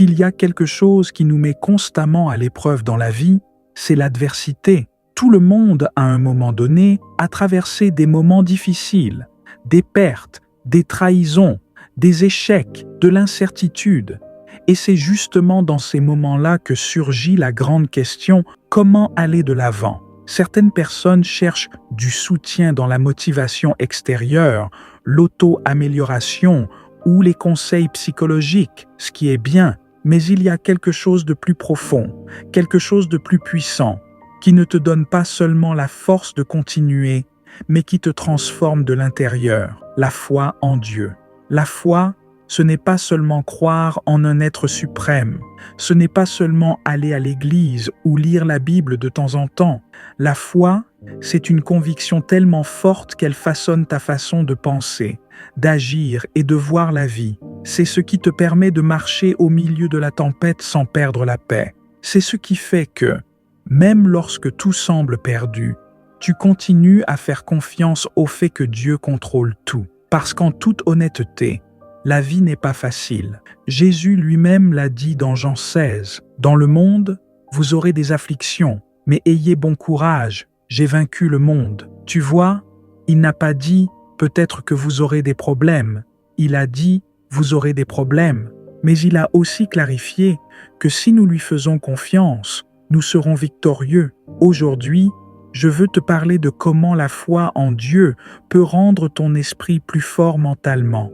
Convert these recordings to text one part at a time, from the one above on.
S'il y a quelque chose qui nous met constamment à l'épreuve dans la vie, c'est l'adversité. Tout le monde, à un moment donné, a traversé des moments difficiles, des pertes, des trahisons, des échecs, de l'incertitude. Et c'est justement dans ces moments-là que surgit la grande question: comment aller de l'avant? Certaines personnes cherchent du soutien dans la motivation extérieure, l'auto-amélioration ou les conseils psychologiques, ce qui est bien, mais il y a quelque chose de plus profond, quelque chose de plus puissant, qui ne te donne pas seulement la force de continuer, mais qui te transforme de l'intérieur, la foi en Dieu. La foi, ce n'est pas seulement croire en un être suprême, ce n'est pas seulement aller à l'église ou lire la Bible de temps en temps. La foi, c'est une conviction tellement forte qu'elle façonne ta façon de penser, d'agir et de voir la vie. C'est ce qui te permet de marcher au milieu de la tempête sans perdre la paix. C'est ce qui fait que, même lorsque tout semble perdu, tu continues à faire confiance au fait que Dieu contrôle tout. Parce qu'en toute honnêteté, la vie n'est pas facile. Jésus lui-même l'a dit dans Jean 16. « Dans le monde, vous aurez des afflictions, mais ayez bon courage, j'ai vaincu le monde. » Tu vois, il n'a pas dit « peut-être que vous aurez des problèmes ». Il a dit « vous aurez des problèmes ». Mais il a aussi clarifié que si nous lui faisons confiance, nous serons victorieux. Aujourd'hui, je veux te parler de comment la foi en Dieu peut rendre ton esprit plus fort mentalement.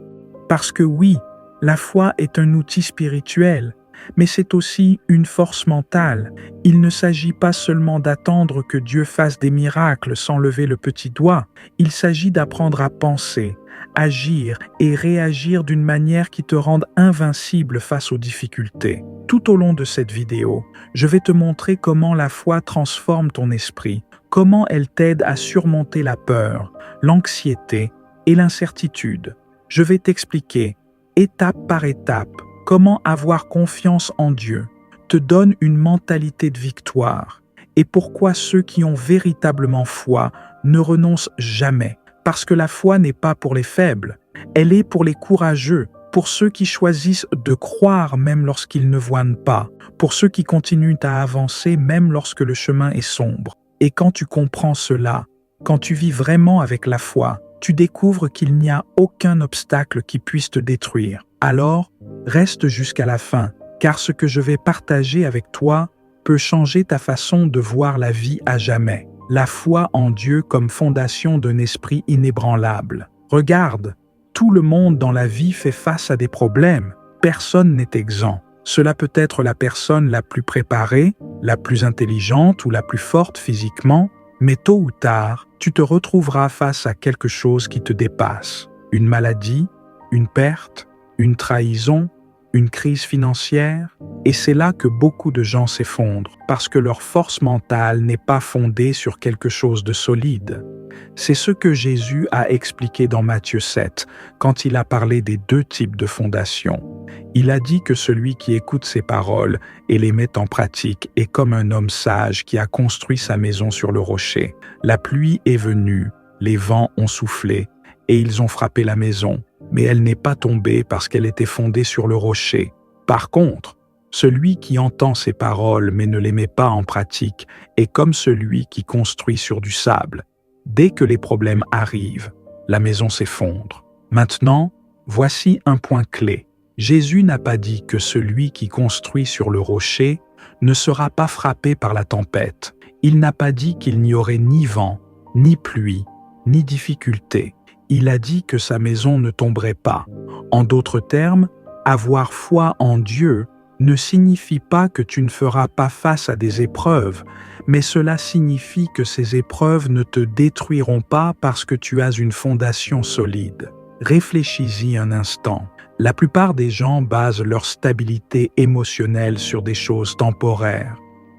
Parce que oui, la foi est un outil spirituel, mais c'est aussi une force mentale. Il ne s'agit pas seulement d'attendre que Dieu fasse des miracles sans lever le petit doigt. Il s'agit d'apprendre à penser, agir et réagir d'une manière qui te rende invincible face aux difficultés. Tout au long de cette vidéo, je vais te montrer comment la foi transforme ton esprit, comment elle t'aide à surmonter la peur, l'anxiété et l'incertitude. Je vais t'expliquer, étape par étape, comment avoir confiance en Dieu te donne une mentalité de victoire et pourquoi ceux qui ont véritablement foi ne renoncent jamais. Parce que la foi n'est pas pour les faibles, elle est pour les courageux, pour ceux qui choisissent de croire même lorsqu'ils ne voient pas, pour ceux qui continuent à avancer même lorsque le chemin est sombre. Et quand tu comprends cela, quand tu vis vraiment avec la foi, tu découvres qu'il n'y a aucun obstacle qui puisse te détruire. Alors, reste jusqu'à la fin, car ce que je vais partager avec toi peut changer ta façon de voir la vie à jamais. La foi en Dieu comme fondation d'un esprit inébranlable. Regarde, tout le monde dans la vie fait face à des problèmes. Personne n'est exempt. Cela peut être la personne la plus préparée, la plus intelligente ou la plus forte physiquement, mais tôt ou tard, tu te retrouveras face à quelque chose qui te dépasse. Une maladie, une perte, une trahison, une crise financière. Et c'est là que beaucoup de gens s'effondrent, parce que leur force mentale n'est pas fondée sur quelque chose de solide. C'est ce que Jésus a expliqué dans Matthieu 7, quand il a parlé des deux types de fondations. Il a dit que celui qui écoute ses paroles et les met en pratique est comme un homme sage qui a construit sa maison sur le rocher. La pluie est venue, les vents ont soufflé, et ils ont frappé la maison, mais elle n'est pas tombée parce qu'elle était fondée sur le rocher. Par contre, celui qui entend ces paroles mais ne les met pas en pratique est comme celui qui construit sur du sable. Dès que les problèmes arrivent, la maison s'effondre. Maintenant, voici un point clé. Jésus n'a pas dit que celui qui construit sur le rocher ne sera pas frappé par la tempête. Il n'a pas dit qu'il n'y aurait ni vent, ni pluie, ni difficulté. Il a dit que sa maison ne tomberait pas. En d'autres termes, avoir foi en Dieu ne signifie pas que tu ne feras pas face à des épreuves, mais cela signifie que ces épreuves ne te détruiront pas parce que tu as une fondation solide. Réfléchis-y un instant. La plupart des gens basent leur stabilité émotionnelle sur des choses temporaires.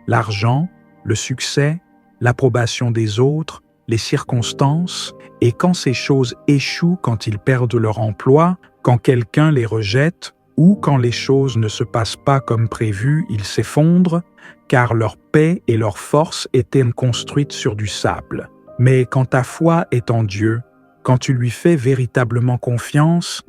L'argent, le succès, l'approbation des autres, les circonstances, et quand ces choses échouent, quand ils perdent leur emploi, quand quelqu'un les rejette, ou quand les choses ne se passent pas comme prévu, ils s'effondrent, car leur paix et leur force étaient construites sur du sable. Mais quand ta foi est en Dieu, quand tu lui fais véritablement confiance,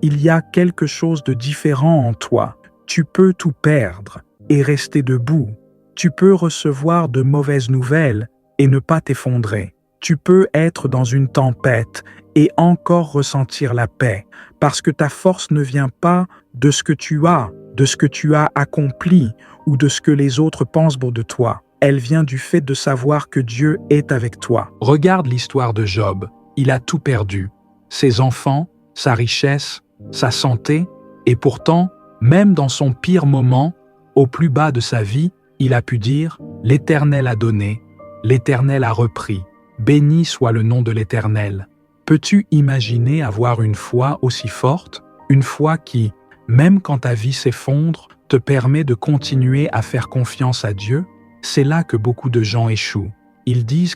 il y a quelque chose de différent en toi. Tu peux tout perdre et rester debout. Tu peux recevoir de mauvaises nouvelles et ne pas t'effondrer. Tu peux être dans une tempête et encore ressentir la paix, parce que ta force ne vient pas de ce que tu as, de ce que tu as accompli ou de ce que les autres pensent de toi. Elle vient du fait de savoir que Dieu est avec toi. Regarde l'histoire de Job. Il a tout perdu. Ses enfants, sa richesse, sa santé, et pourtant, même dans son pire moment, au plus bas de sa vie, il a pu dire « L'Éternel a donné, l'Éternel a repris, béni soit le nom de l'Éternel ». Peux-tu imaginer avoir une foi aussi forte, une foi qui, même quand ta vie s'effondre, te permet de continuer à faire confiance à Dieu? C'est là que beaucoup de gens échouent. Ils disent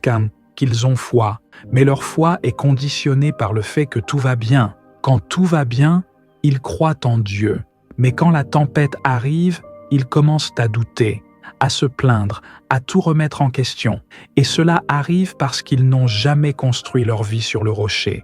qu'ils ont foi, mais leur foi est conditionnée par le fait que tout va bien. Quand tout va bien, ils croient en Dieu. Mais quand la tempête arrive, ils commencent à douter, à se plaindre, à tout remettre en question. Et cela arrive parce qu'ils n'ont jamais construit leur vie sur le rocher.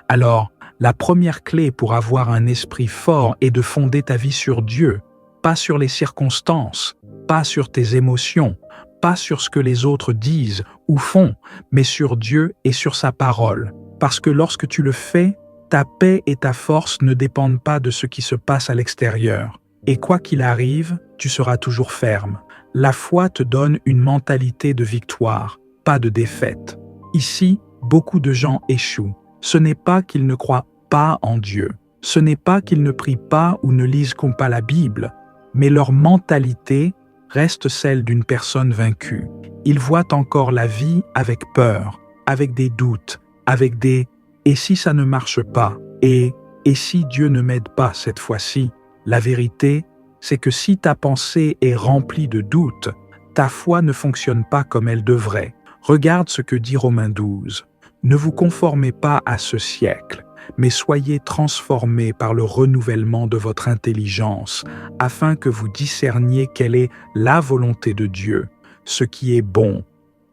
Alors, la première clé pour avoir un esprit fort est de fonder ta vie sur Dieu, pas sur les circonstances, pas sur tes émotions, pas sur ce que les autres disent ou font, mais sur Dieu et sur sa parole. Parce que lorsque tu le fais, ta paix et ta force ne dépendent pas de ce qui se passe à l'extérieur. Et quoi qu'il arrive, tu seras toujours ferme. La foi te donne une mentalité de victoire, pas de défaite. Ici, beaucoup de gens échouent. Ce n'est pas qu'ils ne croient pas en Dieu. Ce n'est pas qu'ils ne prient pas ou ne lisent pas la Bible, mais leur mentalité reste celle d'une personne vaincue. Ils voient encore la vie avec peur, avec des doutes, avec des « et si ça ne marche pas ?» et « et si Dieu ne m'aide pas cette fois-ci ?» La vérité, c'est que si ta pensée est remplie de doutes, ta foi ne fonctionne pas comme elle devrait. Regarde ce que dit Romains 12. « Ne vous conformez pas à ce siècle, mais soyez transformés par le renouvellement de votre intelligence, afin que vous discerniez quelle est la volonté de Dieu, ce qui est bon,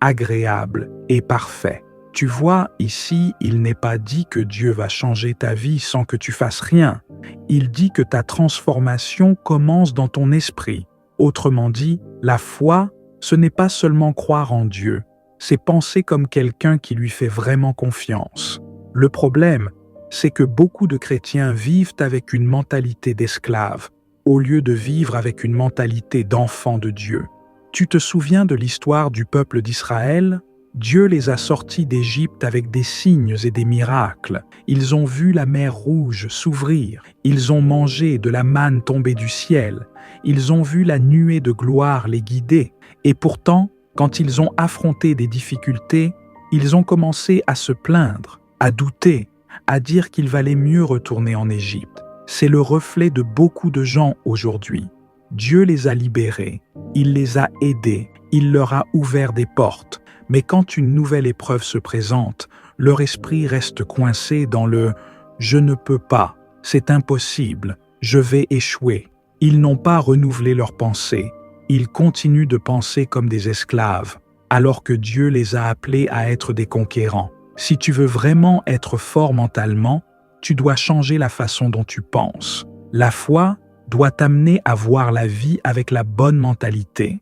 agréable et parfait. » Tu vois, ici, il n'est pas dit que Dieu va changer ta vie sans que tu fasses rien. Il dit que ta transformation commence dans ton esprit. Autrement dit, la foi, ce n'est pas seulement croire en Dieu, c'est penser comme quelqu'un qui lui fait vraiment confiance. Le problème, c'est que beaucoup de chrétiens vivent avec une mentalité d'esclave, au lieu de vivre avec une mentalité d'enfant de Dieu. Tu te souviens de l'histoire du peuple d'Israël ? Dieu les a sortis d'Égypte avec des signes et des miracles. Ils ont vu la mer Rouge s'ouvrir. Ils ont mangé de la manne tombée du ciel. Ils ont vu la nuée de gloire les guider. Et pourtant, quand ils ont affronté des difficultés, ils ont commencé à se plaindre, à douter, à dire qu'il valait mieux retourner en Égypte. C'est le reflet de beaucoup de gens aujourd'hui. Dieu les a libérés, il les a aidés, il leur a ouvert des portes. Mais quand une nouvelle épreuve se présente, leur esprit reste coincé dans le « je ne peux pas, c'est impossible, je vais échouer ». Ils n'ont pas renouvelé leurs pensées. Ils continuent de penser comme des esclaves, alors que Dieu les a appelés à être des conquérants. Si tu veux vraiment être fort mentalement, tu dois changer la façon dont tu penses. La foi doit t'amener à voir la vie avec la bonne mentalité.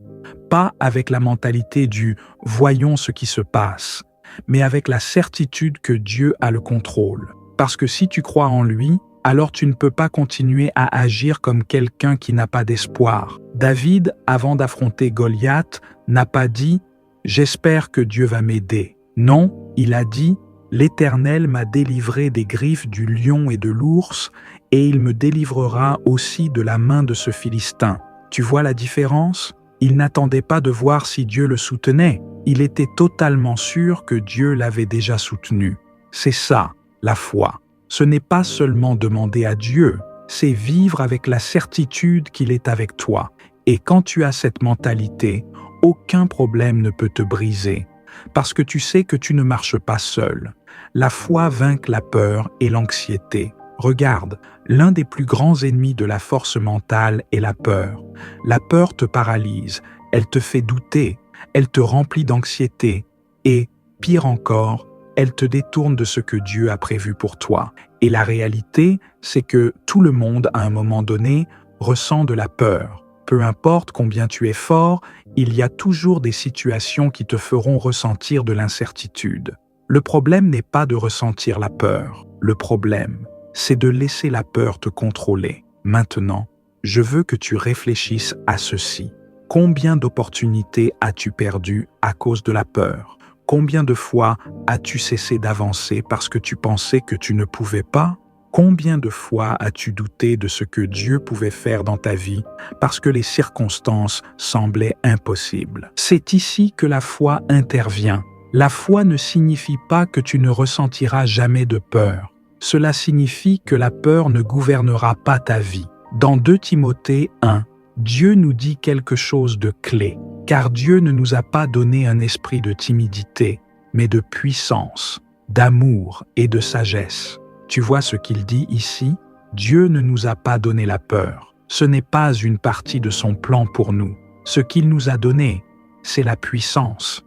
Pas avec la mentalité du « voyons ce qui se passe », mais avec la certitude que Dieu a le contrôle. Parce que si tu crois en lui, alors tu ne peux pas continuer à agir comme quelqu'un qui n'a pas d'espoir. David, avant d'affronter Goliath, n'a pas dit « j'espère que Dieu va m'aider ». Non, il a dit « l'Éternel m'a délivré des griffes du lion et de l'ours, et il me délivrera aussi de la main de ce Philistin ». Tu vois la différence ? Il n'attendait pas de voir si Dieu le soutenait. Il était totalement sûr que Dieu l'avait déjà soutenu. C'est ça, la foi. Ce n'est pas seulement demander à Dieu, c'est vivre avec la certitude qu'il est avec toi. Et quand tu as cette mentalité, aucun problème ne peut te briser, parce que tu sais que tu ne marches pas seul. La foi vainc la peur et l'anxiété. Regarde, l'un des plus grands ennemis de la force mentale est la peur. La peur te paralyse, elle te fait douter, elle te remplit d'anxiété et, pire encore, elle te détourne de ce que Dieu a prévu pour toi. Et la réalité, c'est que tout le monde, à un moment donné, ressens de la peur. Peu importe combien tu es fort, il y a toujours des situations qui te feront ressentir de l'incertitude. Le problème n'est pas de ressentir la peur. Le problème, c'est de laisser la peur te contrôler. Maintenant, je veux que tu réfléchisses à ceci. Combien d'opportunités as-tu perdues à cause de la peur? Combien de fois as-tu cessé d'avancer parce que tu pensais que tu ne pouvais pas? Combien de fois as-tu douté de ce que Dieu pouvait faire dans ta vie parce que les circonstances semblaient impossibles? C'est ici que la foi intervient. La foi ne signifie pas que tu ne ressentiras jamais de peur. Cela signifie que la peur ne gouvernera pas ta vie. Dans 2 Timothée 1, Dieu nous dit quelque chose de clé, car Dieu ne nous a pas donné un esprit de timidité, mais de puissance, d'amour et de sagesse. Tu vois ce qu'il dit ici? Dieu ne nous a pas donné la peur. Ce n'est pas une partie de son plan pour nous. Ce qu'il nous a donné, c'est la puissance.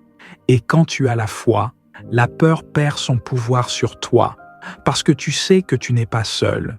Et quand tu as la foi, la peur perd son pouvoir sur toi, parce que tu sais que tu n'es pas seul.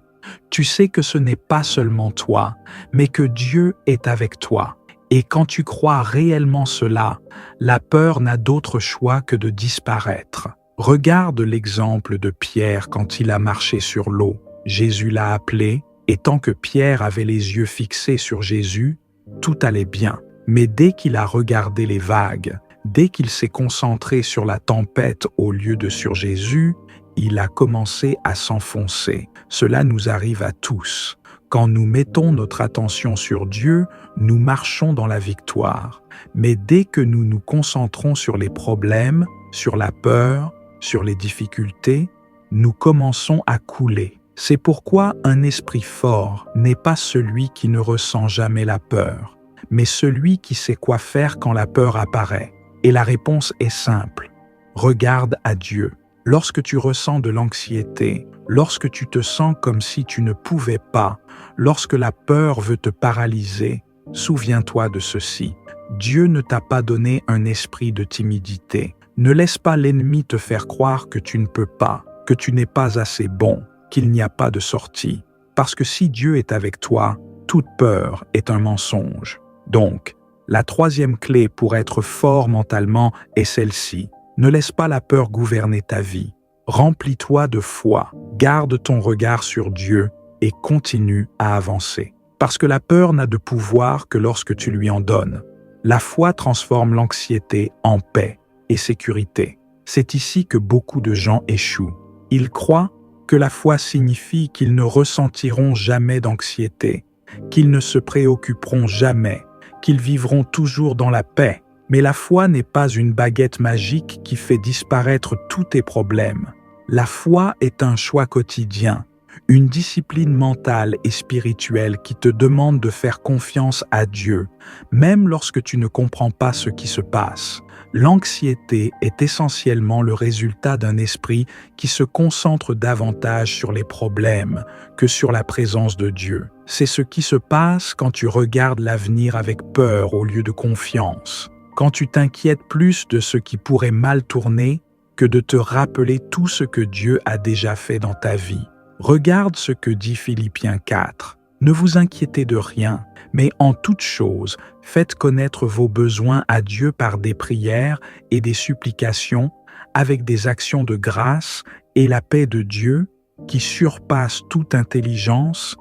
Tu sais que ce n'est pas seulement toi, mais que Dieu est avec toi. Et quand tu crois réellement cela, la peur n'a d'autre choix que de disparaître. Regarde l'exemple de Pierre quand il a marché sur l'eau. Jésus l'a appelé, et tant que Pierre avait les yeux fixés sur Jésus, tout allait bien. Mais dès qu'il a regardé les vagues, dès qu'il s'est concentré sur la tempête au lieu de sur Jésus, il a commencé à s'enfoncer. Cela nous arrive à tous. Quand nous mettons notre attention sur Dieu, nous marchons dans la victoire. Mais dès que nous nous concentrons sur les problèmes, sur la peur, sur les difficultés, nous commençons à couler. C'est pourquoi un esprit fort n'est pas celui qui ne ressent jamais la peur, mais celui qui sait quoi faire quand la peur apparaît. Et la réponse est simple. Regarde à Dieu. Lorsque tu ressens de l'anxiété, lorsque tu te sens comme si tu ne pouvais pas, lorsque la peur veut te paralyser, souviens-toi de ceci. Dieu ne t'a pas donné un esprit de timidité. Ne laisse pas l'ennemi te faire croire que tu ne peux pas, que tu n'es pas assez bon, qu'il n'y a pas de sortie. Parce que si Dieu est avec toi, toute peur est un mensonge. Donc, la 3e clé pour être fort mentalement est celle-ci. Ne laisse pas la peur gouverner ta vie. Remplis-toi de foi, garde ton regard sur Dieu et continue à avancer. Parce que la peur n'a de pouvoir que lorsque tu lui en donnes. La foi transforme l'anxiété en paix et sécurité. C'est ici que beaucoup de gens échouent. Ils croient que la foi signifie qu'ils ne ressentiront jamais d'anxiété, qu'ils ne se préoccuperont jamais, qu'ils vivront toujours dans la paix. Mais la foi n'est pas une baguette magique qui fait disparaître tous tes problèmes. La foi est un choix quotidien, une discipline mentale et spirituelle qui te demande de faire confiance à Dieu, même lorsque tu ne comprends pas ce qui se passe. L'anxiété est essentiellement le résultat d'un esprit qui se concentre davantage sur les problèmes que sur la présence de Dieu. C'est ce qui se passe quand tu regardes l'avenir avec peur au lieu de confiance. Quand tu t'inquiètes plus de ce qui pourrait mal tourner que de te rappeler tout ce que Dieu a déjà fait dans ta vie. Regarde ce que dit Philippiens 4. Ne vous inquiétez de rien, mais en toute chose, faites connaître vos besoins à Dieu par des prières et des supplications, avec des actions de grâce, et la paix de Dieu, qui surpasse toute intelligence,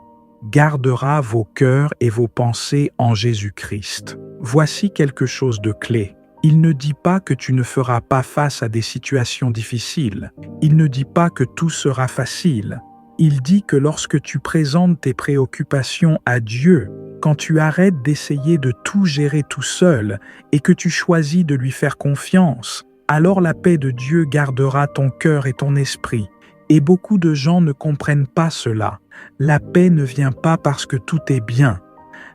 gardera vos cœurs et vos pensées en Jésus-Christ. Voici quelque chose de clé. Il ne dit pas que tu ne feras pas face à des situations difficiles. Il ne dit pas que tout sera facile. Il dit que lorsque tu présentes tes préoccupations à Dieu, quand tu arrêtes d'essayer de tout gérer tout seul et que tu choisis de lui faire confiance, alors la paix de Dieu gardera ton cœur et ton esprit. Et beaucoup de gens ne comprennent pas cela. La paix ne vient pas parce que tout est bien.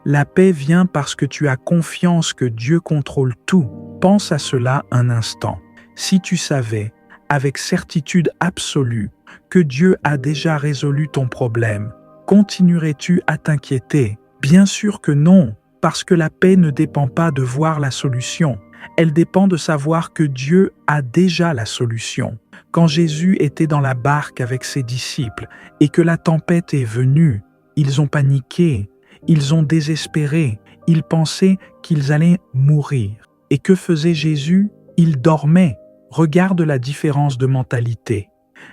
La paix vient parce que tu as confiance que Dieu contrôle tout. Pense à cela un instant. Si tu savais, avec certitude absolue, que Dieu a déjà résolu ton problème, continuerais-tu à t'inquiéter? Bien sûr que non, parce que la paix ne dépend pas de voir la solution. Elle dépend de savoir que Dieu a déjà la solution. Quand Jésus était dans la barque avec ses disciples et que la tempête est venue, ils ont paniqué. Ils ont désespéré, ils pensaient qu'ils allaient mourir. Et que faisait Jésus? Il dormait. Regarde la différence de mentalité.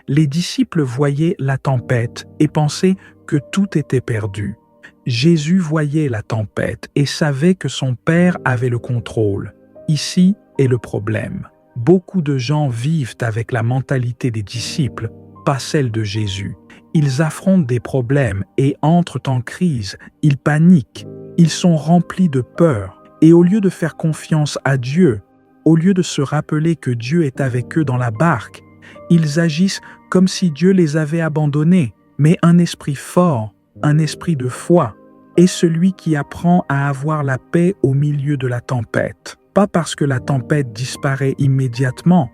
Les disciples voyaient la tempête et pensaient que tout était perdu. Jésus voyait la tempête et savait que son Père avait le contrôle. Ici est le problème. Beaucoup de gens vivent avec la mentalité des disciples, pas celle de Jésus. Ils affrontent des problèmes et entrent en crise. Ils paniquent. Ils sont remplis de peur. Et au lieu de faire confiance à Dieu, au lieu de se rappeler que Dieu est avec eux dans la barque, ils agissent comme si Dieu les avait abandonnés. Mais un esprit fort, un esprit de foi, est celui qui apprend à avoir la paix au milieu de la tempête. Pas parce que la tempête disparaît immédiatement,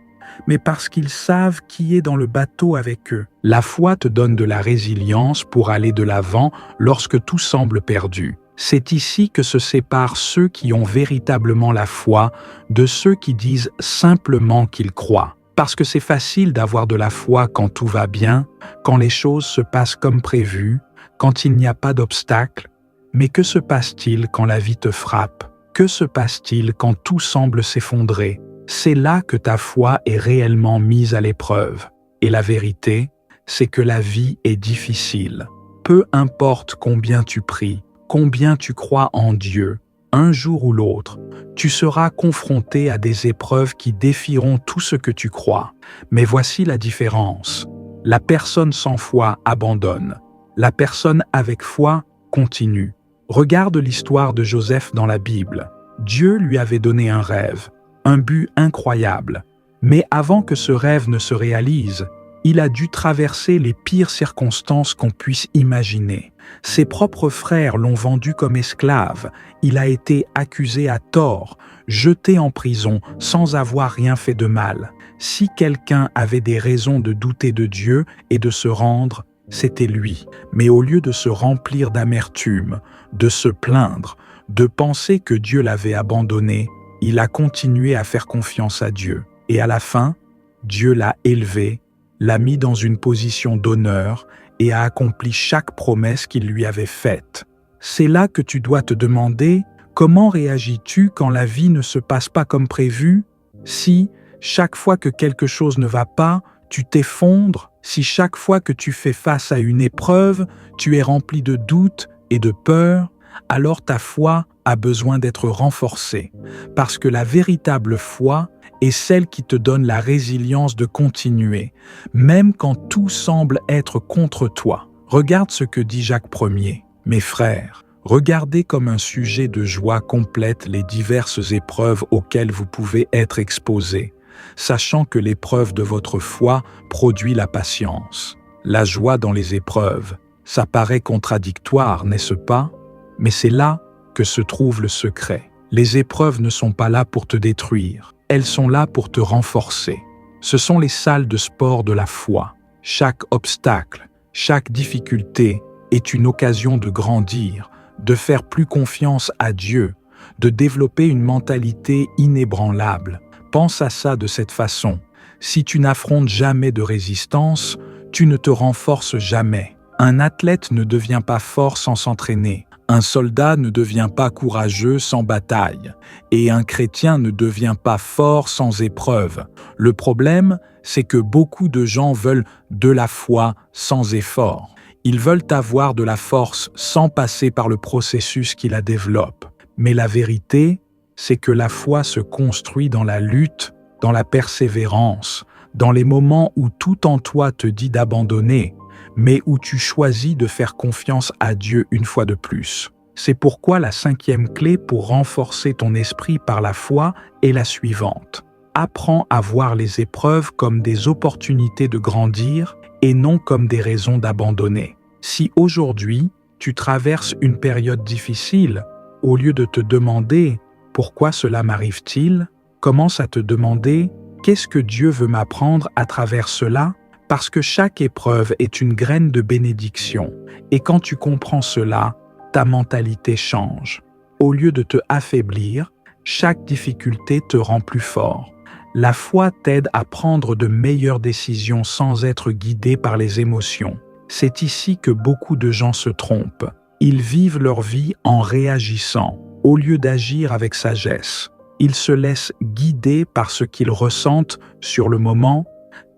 mais parce qu'ils savent qui est dans le bateau avec eux. La foi te donne de la résilience pour aller de l'avant lorsque tout semble perdu. C'est ici que se séparent ceux qui ont véritablement la foi de ceux qui disent simplement qu'ils croient. Parce que c'est facile d'avoir de la foi quand tout va bien, quand les choses se passent comme prévu, quand il n'y a pas d'obstacle. Mais que se passe-t-il quand la vie te frappe? Que se passe-t-il quand tout semble s'effondrer? C'est là que ta foi est réellement mise à l'épreuve. Et la vérité, c'est que la vie est difficile. Peu importe combien tu pries, combien tu crois en Dieu, un jour ou l'autre, tu seras confronté à des épreuves qui défieront tout ce que tu crois. Mais voici la différence. La personne sans foi abandonne. La personne avec foi continue. Regarde l'histoire de Joseph dans la Bible. Dieu lui avait donné un rêve, un but incroyable. Mais avant que ce rêve ne se réalise, il a dû traverser les pires circonstances qu'on puisse imaginer. Ses propres frères l'ont vendu comme esclave. Il a été accusé à tort, jeté en prison sans avoir rien fait de mal. Si quelqu'un avait des raisons de douter de Dieu et de se rendre, c'était lui. Mais au lieu de se remplir d'amertume, de se plaindre, de penser que Dieu l'avait abandonné, il a continué à faire confiance à Dieu. Et à la fin, Dieu l'a élevé, l'a mis dans une position d'honneur et a accompli chaque promesse qu'il lui avait faite. C'est là que tu dois te demander comment réagis-tu quand la vie ne se passe pas comme prévu? Si, chaque fois que quelque chose ne va pas, tu t'effondres, si chaque fois que tu fais face à une épreuve, tu es rempli de doutes et de peur, alors ta foi a besoin d'être renforcée, parce que la véritable foi est celle qui te donne la résilience de continuer, même quand tout semble être contre toi. Regarde ce que dit Jacques Ier. Mes frères, regardez comme un sujet de joie complète les diverses épreuves auxquelles vous pouvez être exposés, sachant que l'épreuve de votre foi produit la patience. La joie dans les épreuves, ça paraît contradictoire, n'est-ce pas? Mais c'est là que se trouve le secret. Les épreuves ne sont pas là pour te détruire, elles sont là pour te renforcer. Ce sont les salles de sport de la foi. Chaque obstacle, chaque difficulté est une occasion de grandir, de faire plus confiance à Dieu, de développer une mentalité inébranlable. Pense à ça de cette façon. Si tu n'affrontes jamais de résistance, tu ne te renforces jamais. Un athlète ne devient pas fort sans s'entraîner. Un soldat ne devient pas courageux sans bataille. Et un chrétien ne devient pas fort sans épreuve. Le problème, c'est que beaucoup de gens veulent de la foi sans effort. Ils veulent avoir de la force sans passer par le processus qui la développe. Mais la vérité, c'est que la foi se construit dans la lutte, dans la persévérance, dans les moments où tout en toi te dit d'abandonner, mais où tu choisis de faire confiance à Dieu une fois de plus. C'est pourquoi la 5e clé pour renforcer ton esprit par la foi est la suivante. Apprends à voir les épreuves comme des opportunités de grandir et non comme des raisons d'abandonner. Si aujourd'hui, tu traverses une période difficile, au lieu de te demander « Pourquoi cela m'arrive-t-il ?», commence à te demander « Qu'est-ce que Dieu veut m'apprendre à travers cela ?» Parce que chaque épreuve est une graine de bénédiction. Et quand tu comprends cela, ta mentalité change. Au lieu de te affaiblir, chaque difficulté te rend plus fort. La foi t'aide à prendre de meilleures décisions sans être guidé par les émotions. C'est ici que beaucoup de gens se trompent. Ils vivent leur vie en réagissant, au lieu d'agir avec sagesse. Ils se laissent guider par ce qu'ils ressentent sur le moment,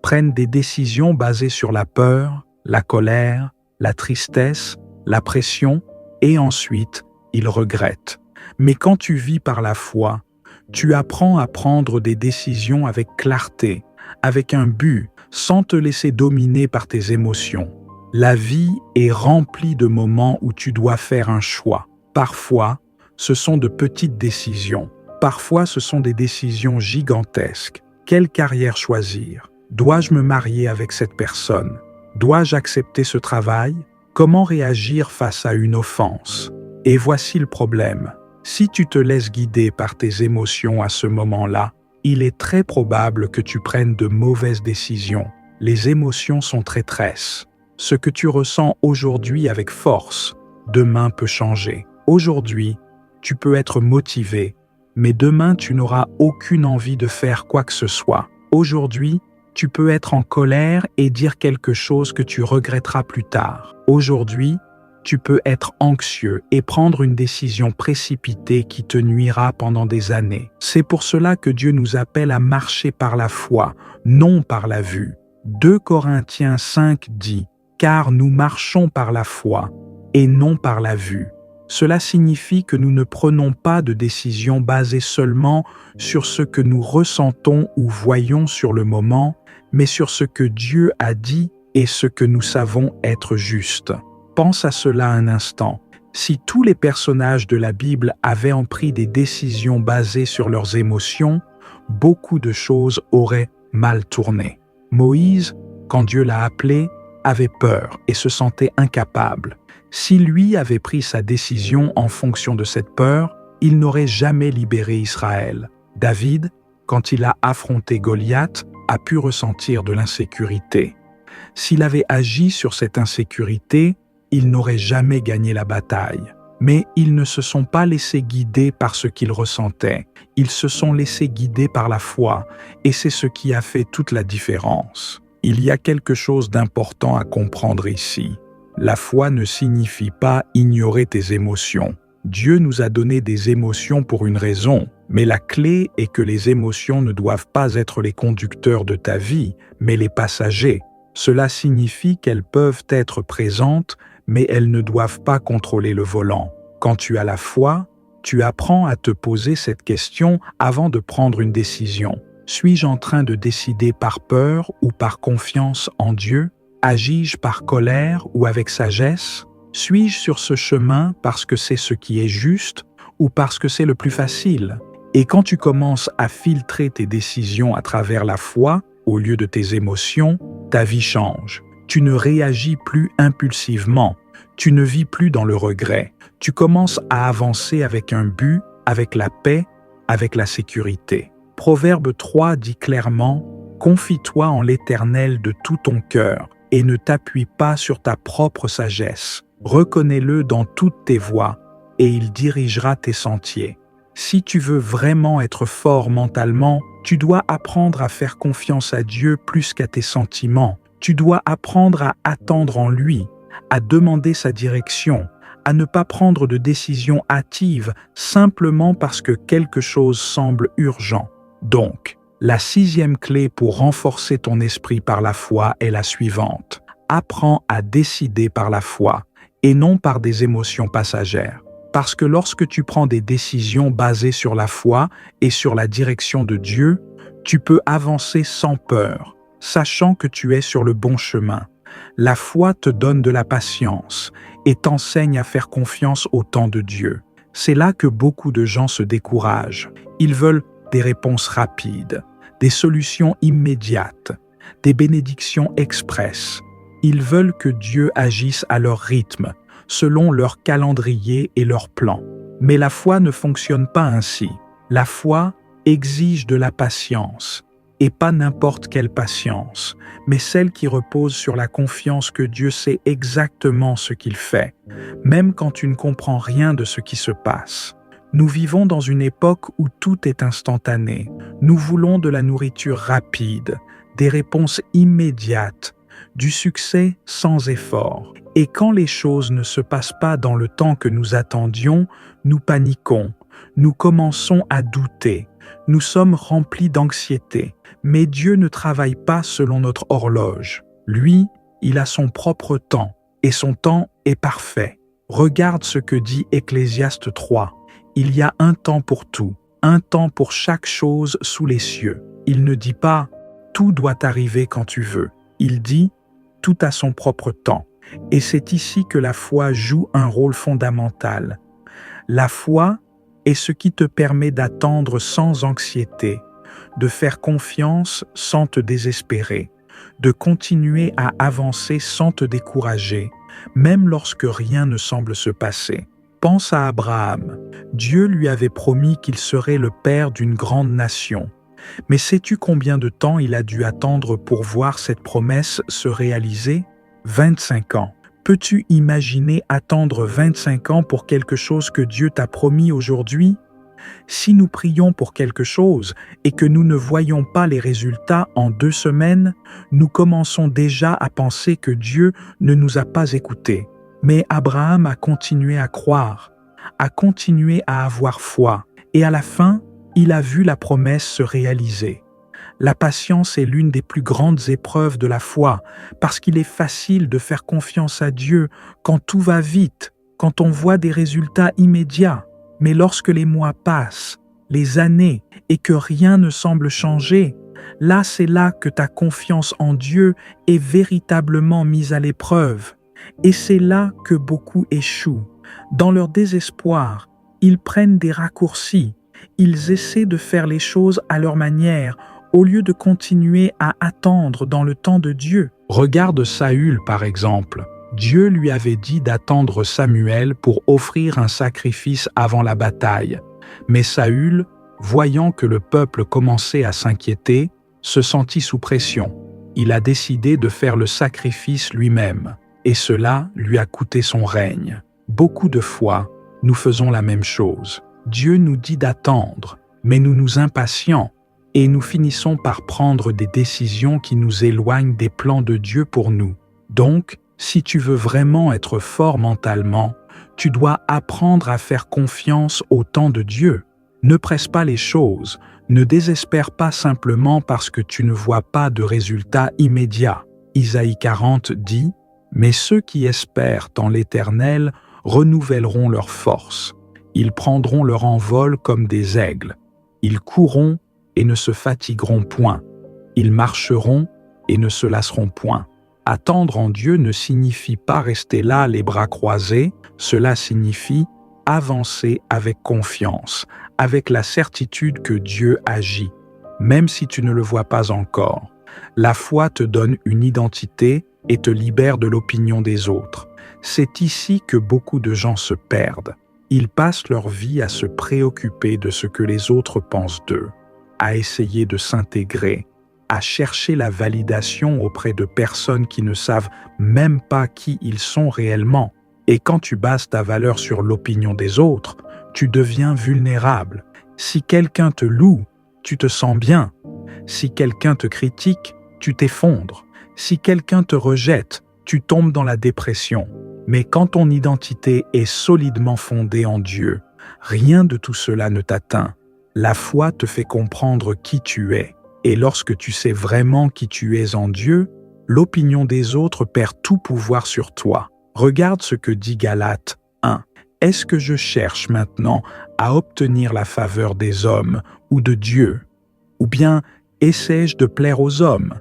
prennent des décisions basées sur la peur, la colère, la tristesse, la pression, et ensuite, ils regrettent. Mais quand tu vis par la foi, tu apprends à prendre des décisions avec clarté, avec un but, sans te laisser dominer par tes émotions. La vie est remplie de moments où tu dois faire un choix. Parfois, ce sont de petites décisions. Parfois, ce sont des décisions gigantesques. Quelle carrière choisir? Dois-je me marier avec cette personne? Dois-je accepter ce travail? Comment réagir face à une offense? Et voici le problème. Si tu te laisses guider par tes émotions à ce moment-là, il est très probable que tu prennes de mauvaises décisions. Les émotions sont traîtresses. Ce que tu ressens aujourd'hui avec force, demain peut changer. Aujourd'hui, tu peux être motivé, mais demain tu n'auras aucune envie de faire quoi que ce soit. Aujourd'hui, tu peux être en colère et dire quelque chose que tu regretteras plus tard. Aujourd'hui, tu peux être anxieux et prendre une décision précipitée qui te nuira pendant des années. C'est pour cela que Dieu nous appelle à marcher par la foi, non par la vue. 2 Corinthiens 5 dit « Car nous marchons par la foi et non par la vue ». Cela signifie que nous ne prenons pas de décisions basées seulement sur ce que nous ressentons ou voyons sur le moment, mais sur ce que Dieu a dit et ce que nous savons être juste. Pense à cela un instant. Si tous les personnages de la Bible avaient pris des décisions basées sur leurs émotions, beaucoup de choses auraient mal tourné. Moïse, quand Dieu l'a appelé, avait peur et se sentait incapable. Si lui avait pris sa décision en fonction de cette peur, il n'aurait jamais libéré Israël. David, quand il a affronté Goliath, a pu ressentir de l'insécurité. S'il avait agi sur cette insécurité, il n'aurait jamais gagné la bataille. Mais ils ne se sont pas laissés guider par ce qu'ils ressentaient. Ils se sont laissés guider par la foi, et c'est ce qui a fait toute la différence. Il y a quelque chose d'important à comprendre ici. La foi ne signifie pas ignorer tes émotions. Dieu nous a donné des émotions pour une raison, mais la clé est que les émotions ne doivent pas être les conducteurs de ta vie, mais les passagers. Cela signifie qu'elles peuvent être présentes, mais elles ne doivent pas contrôler le volant. Quand tu as la foi, tu apprends à te poser cette question avant de prendre une décision. Suis-je en train de décider par peur ou par confiance en Dieu? Agis-je par colère ou avec sagesse? Suis-je sur ce chemin parce que c'est ce qui est juste ou parce que c'est le plus facile? Et quand tu commences à filtrer tes décisions à travers la foi, au lieu de tes émotions, ta vie change. Tu ne réagis plus impulsivement. Tu ne vis plus dans le regret. Tu commences à avancer avec un but, avec la paix, avec la sécurité. Proverbe 3 dit clairement « Confie-toi en l'Éternel de tout ton cœur et ne t'appuie pas sur ta propre sagesse. Reconnais-le dans toutes tes voies et il dirigera tes sentiers. » Si tu veux vraiment être fort mentalement, tu dois apprendre à faire confiance à Dieu plus qu'à tes sentiments. Tu dois apprendre à attendre en lui, à demander sa direction, à ne pas prendre de décisions hâtives simplement parce que quelque chose semble urgent. Donc, la 6e clé pour renforcer ton esprit par la foi est la suivante. Apprends à décider par la foi et non par des émotions passagères. Parce que lorsque tu prends des décisions basées sur la foi et sur la direction de Dieu, tu peux avancer sans peur, sachant que tu es sur le bon chemin. La foi te donne de la patience et t'enseigne à faire confiance au temps de Dieu. C'est là que beaucoup de gens se découragent. Ils veulent des réponses rapides, des solutions immédiates, des bénédictions express. Ils veulent que Dieu agisse à leur rythme, selon leur calendrier et leur plan. Mais la foi ne fonctionne pas ainsi. La foi exige de la patience, et pas n'importe quelle patience, mais celle qui repose sur la confiance que Dieu sait exactement ce qu'il fait, même quand tu ne comprends rien de ce qui se passe. Nous vivons dans une époque où tout est instantané. Nous voulons de la nourriture rapide, des réponses immédiates, du succès sans effort. Et quand les choses ne se passent pas dans le temps que nous attendions, nous paniquons, nous commençons à douter, nous sommes remplis d'anxiété. Mais Dieu ne travaille pas selon notre horloge. Lui, il a son propre temps, et son temps est parfait. Regarde ce que dit Ecclésiaste 3. Il y a un temps pour tout, un temps pour chaque chose sous les cieux. Il ne dit pas « tout doit arriver quand tu veux ». Il dit « tout a son propre temps ». Et c'est ici que la foi joue un rôle fondamental. La foi est ce qui te permet d'attendre sans anxiété, de faire confiance sans te désespérer, de continuer à avancer sans te décourager, même lorsque rien ne semble se passer. Pense à Abraham. Dieu lui avait promis qu'il serait le père d'une grande nation. Mais sais-tu combien de temps il a dû attendre pour voir cette promesse se réaliser ? 25 ans. Peux-tu imaginer attendre 25 ans pour quelque chose que Dieu t'a promis aujourd'hui ? Si nous prions pour quelque chose et que nous ne voyons pas les résultats en 2 semaines, nous commençons déjà à penser que Dieu ne nous a pas écoutés. Mais Abraham a continué à croire, a continué à avoir foi, et à la fin, il a vu la promesse se réaliser. La patience est l'une des plus grandes épreuves de la foi, parce qu'il est facile de faire confiance à Dieu quand tout va vite, quand on voit des résultats immédiats. Mais lorsque les mois passent, les années, et que rien ne semble changer, là c'est là que ta confiance en Dieu est véritablement mise à l'épreuve. Et c'est là que beaucoup échouent. Dans leur désespoir, ils prennent des raccourcis, ils essaient de faire les choses à leur manière, au lieu de continuer à attendre dans le temps de Dieu. Regarde Saül par exemple. Dieu lui avait dit d'attendre Samuel pour offrir un sacrifice avant la bataille. Mais Saül, voyant que le peuple commençait à s'inquiéter, se sentit sous pression. Il a décidé de faire le sacrifice lui-même, et cela lui a coûté son règne. Beaucoup de fois, nous faisons la même chose. Dieu nous dit d'attendre, mais nous nous impatients, et nous finissons par prendre des décisions qui nous éloignent des plans de Dieu pour nous. Donc, si tu veux vraiment être fort mentalement, tu dois apprendre à faire confiance au temps de Dieu. Ne presse pas les choses, ne désespère pas simplement parce que tu ne vois pas de résultats immédiats. Isaïe 40 dit « Mais ceux qui espèrent en l'Éternel renouvelleront leur force. Ils prendront leur envol comme des aigles. Ils courront et ne se fatigueront point. Ils marcheront et ne se lasseront point. » Attendre en Dieu ne signifie pas rester là les bras croisés, cela signifie avancer avec confiance, avec la certitude que Dieu agit, même si tu ne le vois pas encore. La foi te donne une identité et te libère de l'opinion des autres. C'est ici que beaucoup de gens se perdent. Ils passent leur vie à se préoccuper de ce que les autres pensent d'eux, à essayer de s'intégrer, à chercher la validation auprès de personnes qui ne savent même pas qui ils sont réellement. Et quand tu bases ta valeur sur l'opinion des autres, tu deviens vulnérable. Si quelqu'un te loue, tu te sens bien. Si quelqu'un te critique, tu t'effondres. Si quelqu'un te rejette, tu tombes dans la dépression. Mais quand ton identité est solidement fondée en Dieu, rien de tout cela ne t'atteint. La foi te fait comprendre qui tu es. Et lorsque tu sais vraiment qui tu es en Dieu, l'opinion des autres perd tout pouvoir sur toi. Regarde ce que dit Galates 1. Est-ce que je cherche maintenant à obtenir la faveur des hommes ou de Dieu? Ou bien essaie-je de plaire aux hommes?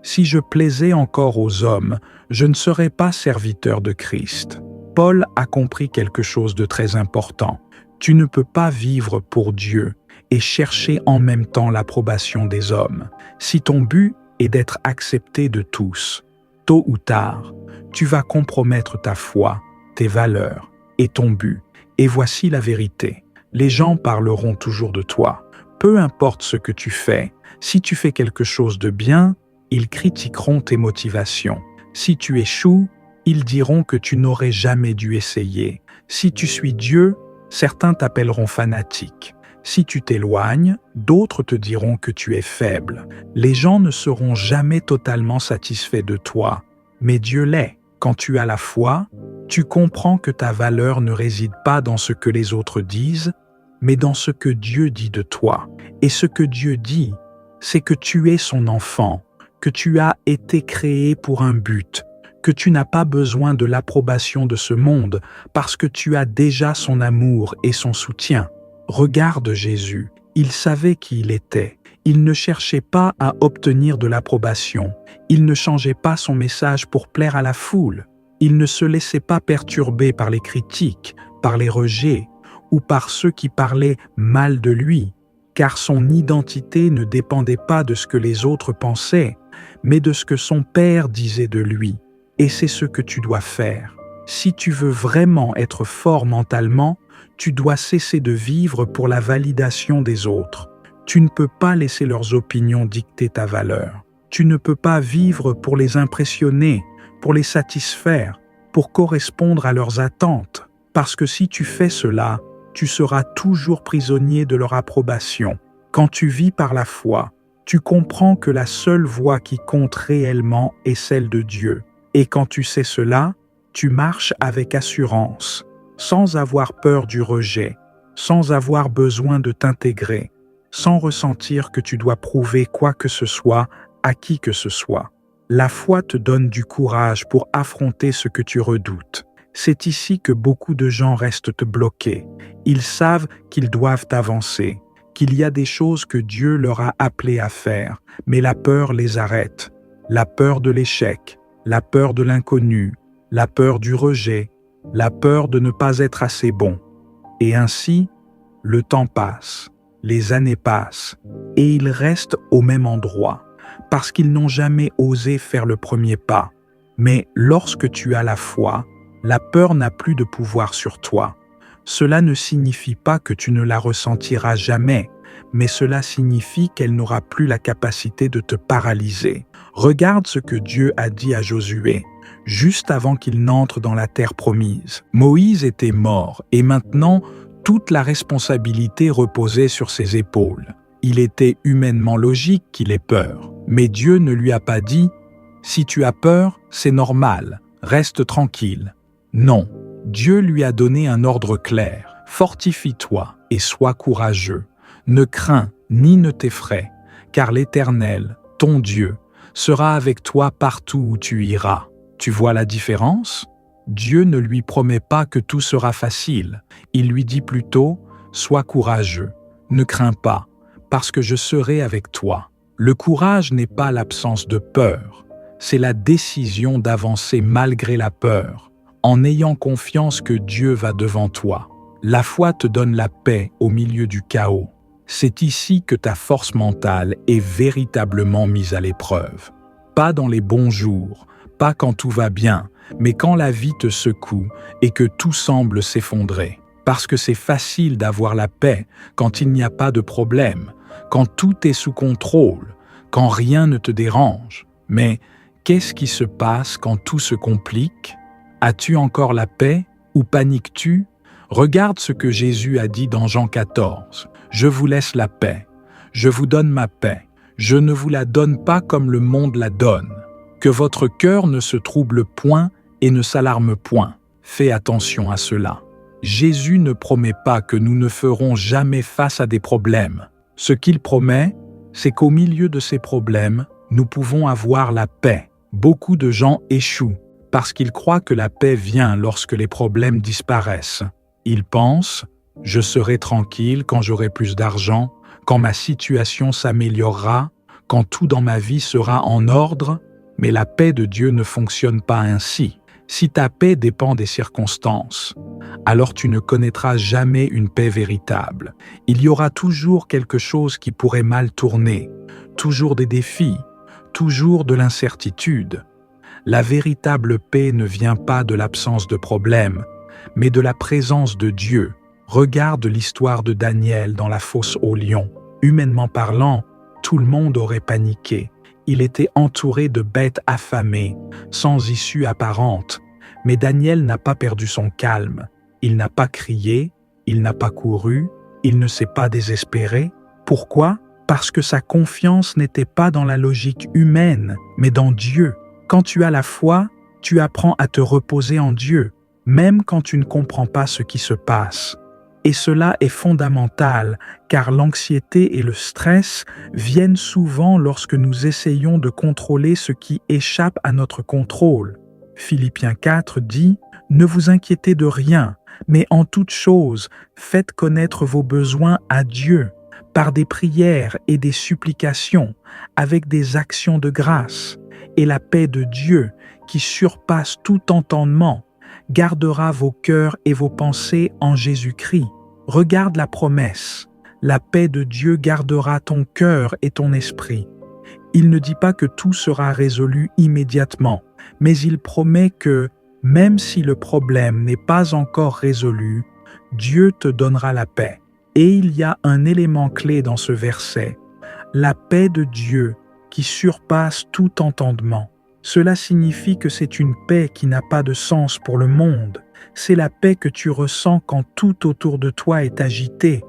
Si je plaisais encore aux hommes, je ne serais pas serviteur de Christ. Paul a compris quelque chose de très important. Tu ne peux pas vivre pour Dieu et chercher en même temps l'approbation des hommes. Si ton but est d'être accepté de tous, tôt ou tard, tu vas compromettre ta foi, tes valeurs et ton but. Et voici la vérité. Les gens parleront toujours de toi. Peu importe ce que tu fais, si tu fais quelque chose de bien, ils critiqueront tes motivations. Si tu échoues, ils diront que tu n'aurais jamais dû essayer. Si tu suis Dieu, certains t'appelleront fanatique. Si tu t'éloignes, d'autres te diront que tu es faible. Les gens ne seront jamais totalement satisfaits de toi, mais Dieu l'est. Quand tu as la foi, tu comprends que ta valeur ne réside pas dans ce que les autres disent, mais dans ce que Dieu dit de toi. Et ce que Dieu dit, c'est que tu es son enfant, que tu as été créé pour un but, que tu n'as pas besoin de l'approbation de ce monde parce que tu as déjà son amour et son soutien. Regarde Jésus, il savait qui il était. Il ne cherchait pas à obtenir de l'approbation. Il ne changeait pas son message pour plaire à la foule. Il ne se laissait pas perturber par les critiques, par les rejets ou par ceux qui parlaient mal de lui, car son identité ne dépendait pas de ce que les autres pensaient, mais de ce que son Père disait de lui. Et c'est ce que tu dois faire. Si tu veux vraiment être fort mentalement, tu dois cesser de vivre pour la validation des autres. Tu ne peux pas laisser leurs opinions dicter ta valeur. Tu ne peux pas vivre pour les impressionner, pour les satisfaire, pour correspondre à leurs attentes. Parce que si tu fais cela, tu seras toujours prisonnier de leur approbation. Quand tu vis par la foi, tu comprends que la seule voie qui compte réellement est celle de Dieu. Et quand tu sais cela, tu marches avec assurance, sans avoir peur du rejet, sans avoir besoin de t'intégrer, sans ressentir que tu dois prouver quoi que ce soit à qui que ce soit. La foi te donne du courage pour affronter ce que tu redoutes. C'est ici que beaucoup de gens restent bloqués. Ils savent qu'ils doivent avancer, qu'il y a des choses que Dieu leur a appelés à faire, mais la peur les arrête. La peur de l'échec, la peur de l'inconnu, la peur du rejet, la peur de ne pas être assez bon. Et ainsi, le temps passe, les années passent, et ils restent au même endroit, parce qu'ils n'ont jamais osé faire le premier pas. Mais lorsque tu as la foi, la peur n'a plus de pouvoir sur toi. Cela ne signifie pas que tu ne la ressentiras jamais, mais cela signifie qu'elle n'aura plus la capacité de te paralyser. Regarde ce que Dieu a dit à Josué, juste avant qu'il n'entre dans la terre promise. Moïse était mort, et maintenant, toute la responsabilité reposait sur ses épaules. Il était humainement logique qu'il ait peur, mais Dieu ne lui a pas dit « Si tu as peur, c'est normal, reste tranquille ». Non, Dieu lui a donné un ordre clair. Fortifie-toi et sois courageux. Ne crains ni ne t'effraie, car l'Éternel, ton Dieu, sera avec toi partout où tu iras. Tu vois la différence? Dieu ne lui promet pas que tout sera facile. Il lui dit plutôt « Sois courageux, ne crains pas, parce que je serai avec toi ». Le courage n'est pas l'absence de peur, c'est la décision d'avancer malgré la peur, en ayant confiance que Dieu va devant toi. La foi te donne la paix au milieu du chaos. C'est ici que ta force mentale est véritablement mise à l'épreuve. Pas dans les bons jours, pas quand tout va bien, mais quand la vie te secoue et que tout semble s'effondrer. Parce que c'est facile d'avoir la paix quand il n'y a pas de problème, quand tout est sous contrôle, quand rien ne te dérange. Mais qu'est-ce qui se passe quand tout se complique? As-tu encore la paix ou paniques-tu? Regarde ce que Jésus a dit dans Jean 14. « Je vous laisse la paix, je vous donne ma paix, je ne vous la donne pas comme le monde la donne. Que votre cœur ne se trouble point et ne s'alarme point. Fais attention à cela. » Jésus ne promet pas que nous ne ferons jamais face à des problèmes. Ce qu'il promet, c'est qu'au milieu de ces problèmes, nous pouvons avoir la paix. Beaucoup de gens échouent parce qu'ils croient que la paix vient lorsque les problèmes disparaissent. Ils pensent « je serai tranquille quand j'aurai plus d'argent, quand ma situation s'améliorera, quand tout dans ma vie sera en ordre ». Mais la paix de Dieu ne fonctionne pas ainsi. Si ta paix dépend des circonstances, alors tu ne connaîtras jamais une paix véritable. Il y aura toujours quelque chose qui pourrait mal tourner, toujours des défis, toujours de l'incertitude. La véritable paix ne vient pas de l'absence de problèmes, mais de la présence de Dieu. Regarde l'histoire de Daniel dans la fosse aux lions. Humainement parlant, tout le monde aurait paniqué. Il était entouré de bêtes affamées, sans issue apparente. Mais Daniel n'a pas perdu son calme. Il n'a pas crié, il n'a pas couru, il ne s'est pas désespéré. Pourquoi? Parce que sa confiance n'était pas dans la logique humaine, mais dans Dieu. Quand tu as la foi, Tu apprends à te reposer en Dieu, même quand tu ne comprends pas ce qui se passe. Et cela est fondamental, car l'anxiété et le stress viennent souvent lorsque nous essayons de contrôler ce qui échappe à notre contrôle. Philippiens 4 dit « Ne vous inquiétez de rien, mais en toute chose, faites connaître vos besoins à Dieu, par des prières et des supplications, avec des actions de grâce, et la paix de Dieu, qui surpasse tout entendement, gardera vos cœurs et vos pensées en Jésus-Christ. » Regarde la promesse. La paix de Dieu gardera ton cœur et ton esprit. Il ne dit pas que tout sera résolu immédiatement, mais il promet que, même si le problème n'est pas encore résolu, Dieu te donnera la paix. Et il y a un élément clé dans ce verset, la paix de Dieu qui surpasse tout entendement. Cela signifie que c'est une paix qui n'a pas de sens pour le monde. C'est la paix que tu ressens quand tout autour de toi est agité,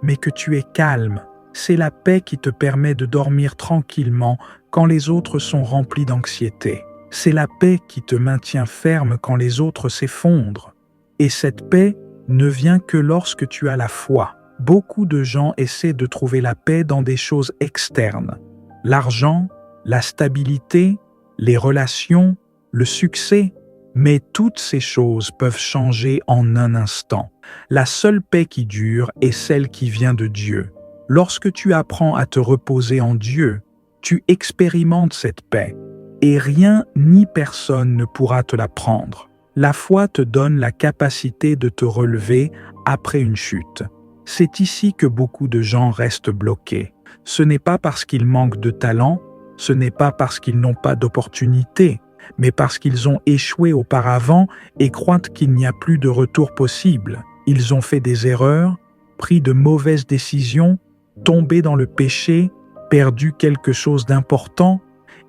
mais que tu es calme. C'est la paix qui te permet de dormir tranquillement quand les autres sont remplis d'anxiété. C'est la paix qui te maintient ferme quand les autres s'effondrent. Et cette paix ne vient que lorsque tu as la foi. Beaucoup de gens essaient de trouver la paix dans des choses externes. L'argent, la stabilité, les relations, le succès, mais toutes ces choses peuvent changer en un instant. La seule paix qui dure est celle qui vient de Dieu. Lorsque tu apprends à te reposer en Dieu, tu expérimentes cette paix, et rien ni personne ne pourra te la prendre. La foi te donne la capacité de te relever après une chute. C'est ici que beaucoup de gens restent bloqués. Ce n'est pas parce qu'ils manquent de talent, ce n'est pas parce qu'ils n'ont pas d'opportunité, mais parce qu'ils ont échoué auparavant et croient qu'il n'y a plus de retour possible. Ils ont fait des erreurs, pris de mauvaises décisions, tombé dans le péché, perdu quelque chose d'important,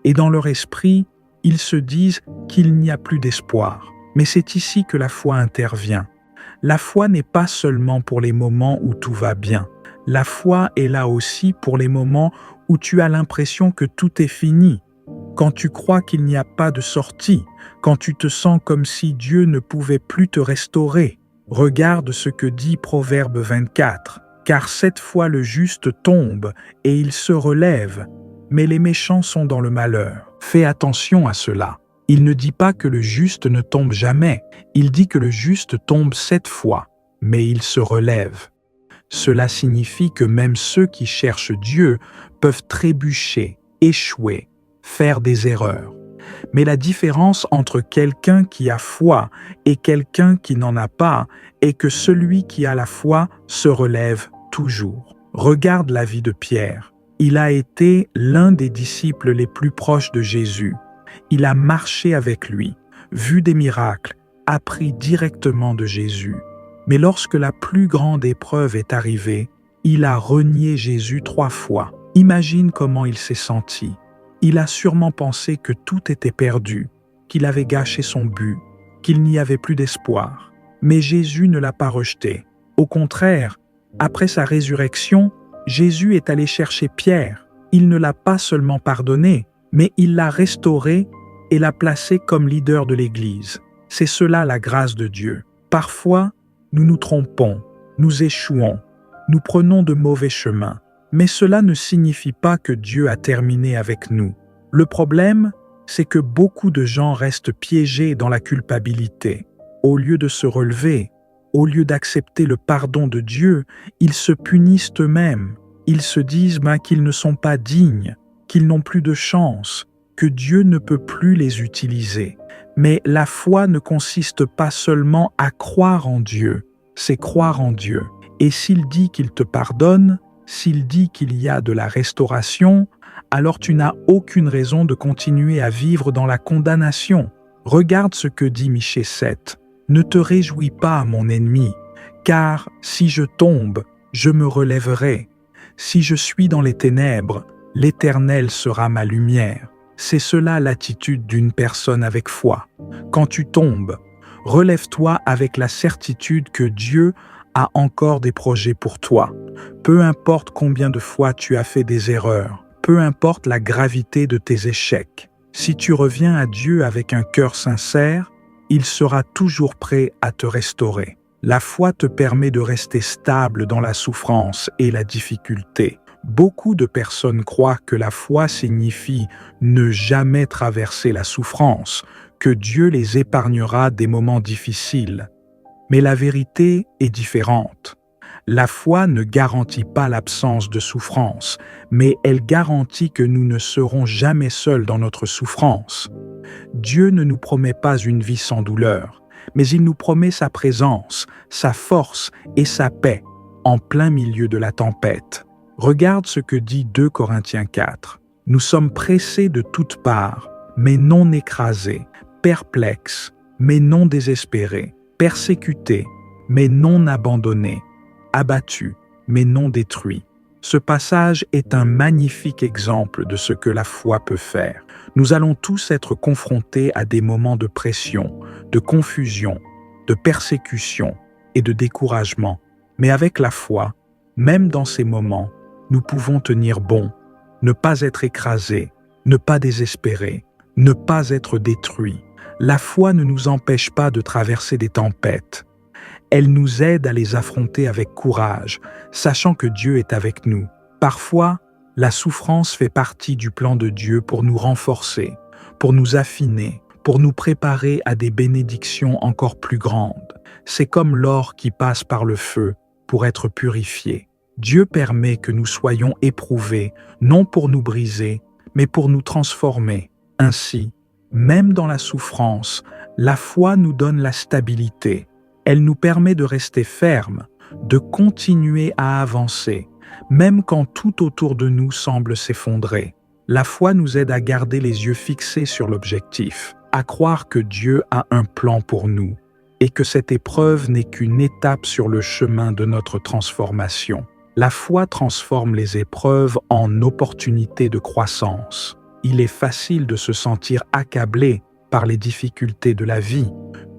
et dans leur esprit, ils se disent qu'il n'y a plus d'espoir. Mais c'est ici que la foi intervient. La foi n'est pas seulement pour les moments où tout va bien. La foi est là aussi pour les moments où tu as l'impression que tout est fini, quand tu crois qu'il n'y a pas de sortie, quand tu te sens comme si Dieu ne pouvait plus te restaurer. Regarde ce que dit Proverbe 24. « Car 7 fois le juste tombe et il se relève, mais les méchants sont dans le malheur. » Fais attention à cela. Il ne dit pas que le juste ne tombe jamais, il dit que le juste tombe 7 fois, mais il se relève. Cela signifie que même ceux qui cherchent Dieu peuvent trébucher, échouer, faire des erreurs. Mais la différence entre quelqu'un qui a foi et quelqu'un qui n'en a pas est que celui qui a la foi se relève toujours. Regarde la vie de Pierre. Il a été l'un des disciples les plus proches de Jésus. Il a marché avec lui, vu des miracles, appris directement de Jésus. Mais lorsque la plus grande épreuve est arrivée, il a renié Jésus 3 fois. Imagine comment il s'est senti. Il a sûrement pensé que tout était perdu, qu'il avait gâché son but, qu'il n'y avait plus d'espoir. Mais Jésus ne l'a pas rejeté. Au contraire, après sa résurrection, Jésus est allé chercher Pierre. Il ne l'a pas seulement pardonné, mais il l'a restauré et l'a placé comme leader de l'Église. C'est cela la grâce de Dieu. Parfois, nous nous trompons, nous échouons, nous prenons de mauvais chemins. Mais cela ne signifie pas que Dieu a terminé avec nous. Le problème, c'est que beaucoup de gens restent piégés dans la culpabilité. Au lieu de se relever, au lieu d'accepter le pardon de Dieu, ils se punissent eux-mêmes. Ils se disent qu'ils ne sont pas dignes, qu'ils n'ont plus de chance, que Dieu ne peut plus les utiliser. Mais la foi ne consiste pas seulement à croire en Dieu, c'est croire en Dieu. Et s'il dit qu'il te pardonne, s'il dit qu'il y a de la restauration, alors tu n'as aucune raison de continuer à vivre dans la condamnation. Regarde ce que dit Michée 7. « Ne te réjouis pas, mon ennemi, car si je tombe, je me relèverai. Si je suis dans les ténèbres, l'Éternel sera ma lumière. » C'est cela l'attitude d'une personne avec foi. Quand tu tombes, relève-toi avec la certitude que Dieu a encore des projets pour toi. Peu importe combien de fois tu as fait des erreurs, peu importe la gravité de tes échecs, Si tu reviens à Dieu avec un cœur sincère, il sera toujours prêt à te restaurer. La foi te permet de rester stable dans la souffrance et la difficulté. Beaucoup de personnes croient que la foi signifie ne jamais traverser la souffrance, que Dieu les épargnera des moments difficiles. Mais la vérité est différente. La foi ne garantit pas l'absence de souffrance, mais elle garantit que nous ne serons jamais seuls dans notre souffrance. Dieu ne nous promet pas une vie sans douleur, mais il nous promet sa présence, sa force et sa paix en plein milieu de la tempête. Regarde ce que dit 2 Corinthiens 4. « Nous sommes pressés de toutes parts, mais non écrasés, perplexes, mais non désespérés, persécutés, mais non abandonnés, abattus, mais non détruits. » Ce passage est un magnifique exemple de ce que la foi peut faire. Nous allons tous être confrontés à des moments de pression, de confusion, de persécution et de découragement. Mais avec la foi, même dans ces moments, nous pouvons tenir bon, ne pas être écrasés, ne pas désespérer, ne pas être détruits. La foi ne nous empêche pas de traverser des tempêtes. Elle nous aide à les affronter avec courage, sachant que Dieu est avec nous. Parfois, la souffrance fait partie du plan de Dieu pour nous renforcer, pour nous affiner, pour nous préparer à des bénédictions encore plus grandes. C'est comme l'or qui passe par le feu pour être purifié. Dieu permet que nous soyons éprouvés, non pour nous briser, mais pour nous transformer. Ainsi, même dans la souffrance, la foi nous donne la stabilité. Elle nous permet de rester fermes, de continuer à avancer, même quand tout autour de nous semble s'effondrer. La foi nous aide à garder les yeux fixés sur l'objectif, à croire que Dieu a un plan pour nous et que cette épreuve n'est qu'une étape sur le chemin de notre transformation. La foi transforme les épreuves en opportunités de croissance. Il est facile de se sentir accablé par les difficultés de la vie.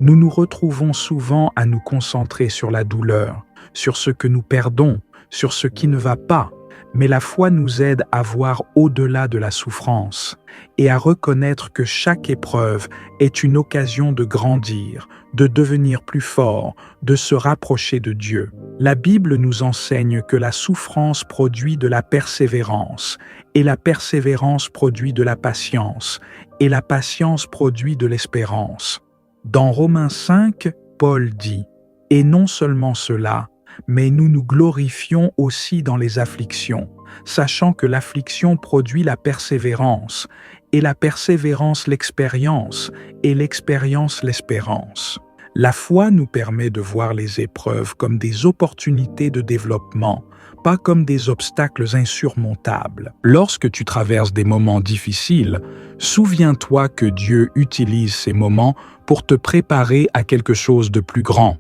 Nous nous retrouvons souvent à nous concentrer sur la douleur, sur ce que nous perdons, sur ce qui ne va pas. Mais la foi nous aide à voir au-delà de la souffrance et à reconnaître que chaque épreuve est une occasion de grandir, de devenir plus fort, de se rapprocher de Dieu. La Bible nous enseigne que la souffrance produit de la persévérance, et la persévérance produit de la patience, et la patience produit de l'espérance. Dans Romains 5, Paul dit « Et non seulement cela, mais nous nous glorifions aussi dans les afflictions, sachant que l'affliction produit la persévérance, et la persévérance l'expérience, et l'expérience l'espérance. » La foi nous permet de voir les épreuves comme des opportunités de développement, pas comme des obstacles insurmontables. Lorsque tu traverses des moments difficiles, souviens-toi que Dieu utilise ces moments pour te préparer à quelque chose de plus grand.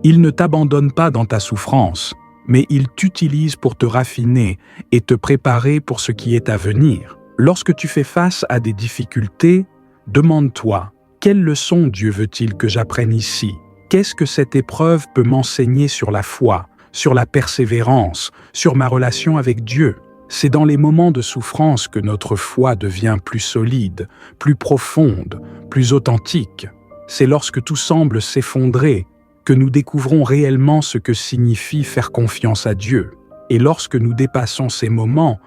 Il ne t'abandonne pas dans ta souffrance, mais il t'utilise pour te raffiner et te préparer pour ce qui est à venir. Lorsque tu fais face à des difficultés, demande-toi, quelle leçon Dieu veut-il que j'apprenne ici? Qu'est-ce que cette épreuve peut m'enseigner sur la foi, sur la persévérance, sur ma relation avec Dieu? C'est dans les moments de souffrance que notre foi devient plus solide, plus profonde, plus authentique. C'est lorsque tout semble s'effondrer que nous découvrons réellement ce que signifie faire confiance à Dieu. Et lorsque nous dépassons ces moments,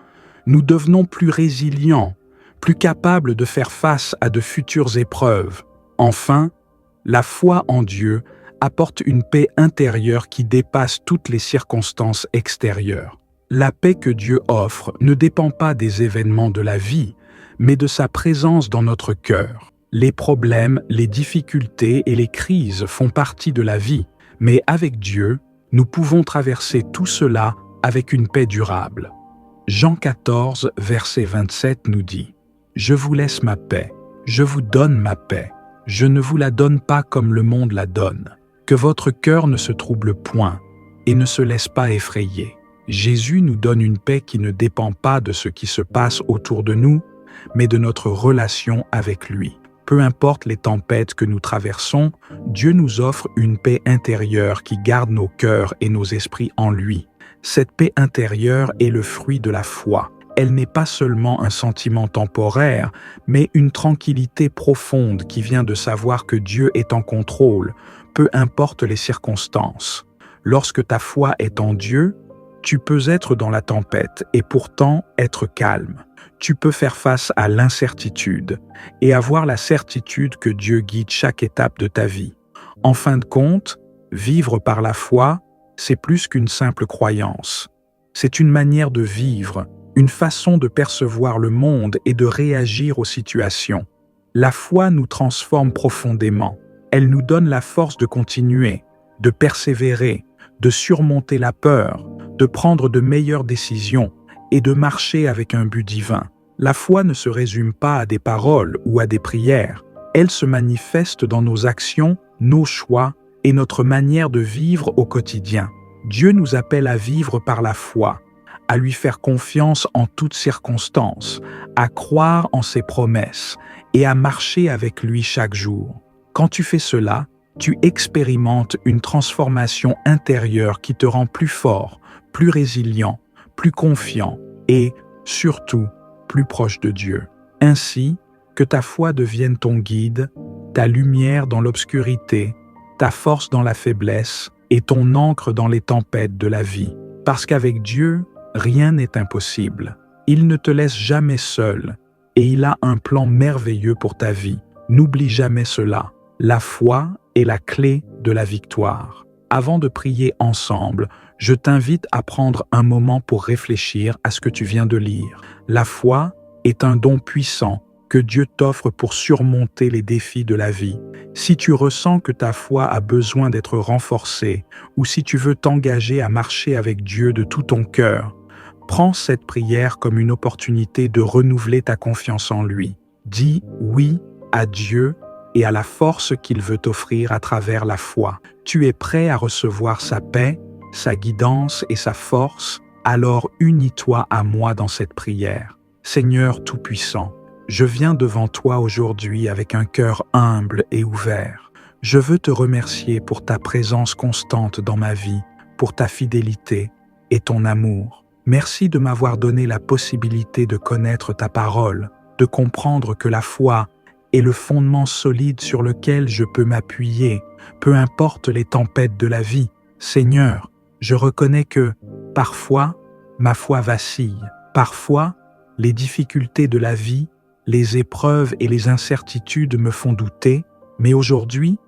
nous devenons plus résilients, plus capables de faire face à de futures épreuves. Enfin, la foi en Dieu apporte une paix intérieure qui dépasse toutes les circonstances extérieures. La paix que Dieu offre ne dépend pas des événements de la vie, mais de sa présence dans notre cœur. Les problèmes, les difficultés et les crises font partie de la vie, mais avec Dieu, nous pouvons traverser tout cela avec une paix durable. Jean 14, verset 27 nous dit « Je vous laisse ma paix, je vous donne ma paix, je ne vous la donne pas comme le monde la donne. Que votre cœur ne se trouble point et ne se laisse pas effrayer. » Jésus nous donne une paix qui ne dépend pas de ce qui se passe autour de nous, mais de notre relation avec lui. Peu importe les tempêtes que nous traversons, Dieu nous offre une paix intérieure qui garde nos cœurs et nos esprits en lui. Cette paix intérieure est le fruit de la foi. Elle n'est pas seulement un sentiment temporaire, mais une tranquillité profonde qui vient de savoir que Dieu est en contrôle, peu importe les circonstances. Lorsque ta foi est en Dieu, tu peux être dans la tempête et pourtant être calme. Tu peux faire face à l'incertitude et avoir la certitude que Dieu guide chaque étape de ta vie. En fin de compte, vivre par la foi, c'est plus qu'une simple croyance. C'est une manière de vivre, une façon de percevoir le monde et de réagir aux situations. La foi nous transforme profondément. Elle nous donne la force de continuer, de persévérer, de surmonter la peur, de prendre de meilleures décisions et de marcher avec un but divin. La foi ne se résume pas à des paroles ou à des prières. Elle se manifeste dans nos actions, nos choix et notre manière de vivre au quotidien. Dieu nous appelle à vivre par la foi, à lui faire confiance en toutes circonstances, à croire en ses promesses et à marcher avec lui chaque jour. Quand tu fais cela, tu expérimentes une transformation intérieure qui te rend plus fort, plus résilient, plus confiant et, surtout, plus proche de Dieu. Ainsi, que ta foi devienne ton guide, ta lumière dans l'obscurité, ta force dans la faiblesse et ton ancre dans les tempêtes de la vie. Parce qu'avec Dieu, rien n'est impossible. Il ne te laisse jamais seul et il a un plan merveilleux pour ta vie. N'oublie jamais cela. La foi est la clé de la victoire. Avant de prier ensemble, je t'invite à prendre un moment pour réfléchir à ce que tu viens de lire. La foi est un don puissant que Dieu t'offre pour surmonter les défis de la vie. Si tu ressens que ta foi a besoin d'être renforcée ou si tu veux t'engager à marcher avec Dieu de tout ton cœur, prends cette prière comme une opportunité de renouveler ta confiance en lui. Dis oui à Dieu et à la force qu'il veut t'offrir à travers la foi. Tu es prêt à recevoir sa paix, sa guidance et sa force, alors unis-toi à moi dans cette prière. Seigneur Tout-Puissant, je viens devant toi aujourd'hui avec un cœur humble et ouvert. Je veux te remercier pour ta présence constante dans ma vie, pour ta fidélité et ton amour. Merci de m'avoir donné la possibilité de connaître ta parole, de comprendre que la foi est le fondement solide sur lequel je peux m'appuyer, peu importe les tempêtes de la vie. Seigneur, je reconnais que, parfois, ma foi vacille. Parfois, les difficultés de la vie, les épreuves et les incertitudes me font douter, mais aujourd'hui,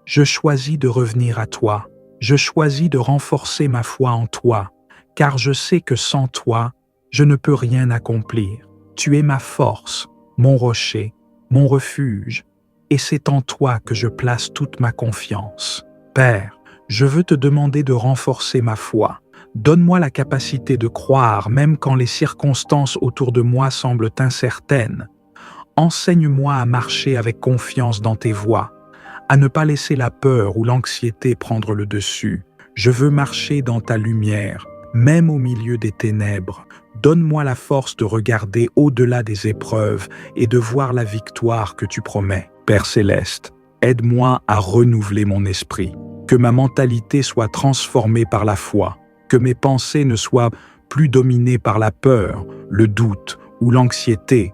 je choisis de revenir à toi. Je choisis de renforcer ma foi en toi, car je sais que sans toi, je ne peux rien accomplir. Tu es ma force, mon rocher, mon refuge, et c'est en toi que je place toute ma confiance. Père, je veux te demander de renforcer ma foi. Donne-moi la capacité de croire même quand les circonstances autour de moi semblent incertaines. Enseigne-moi à marcher avec confiance dans tes voies, à ne pas laisser la peur ou l'anxiété prendre le dessus. Je veux marcher dans ta lumière, même au milieu des ténèbres. Donne-moi la force de regarder au-delà des épreuves et de voir la victoire que tu promets. Père Céleste, aide-moi à renouveler mon esprit, que ma mentalité soit transformée par la foi, que mes pensées ne soient plus dominées par la peur, le doute ou l'anxiété,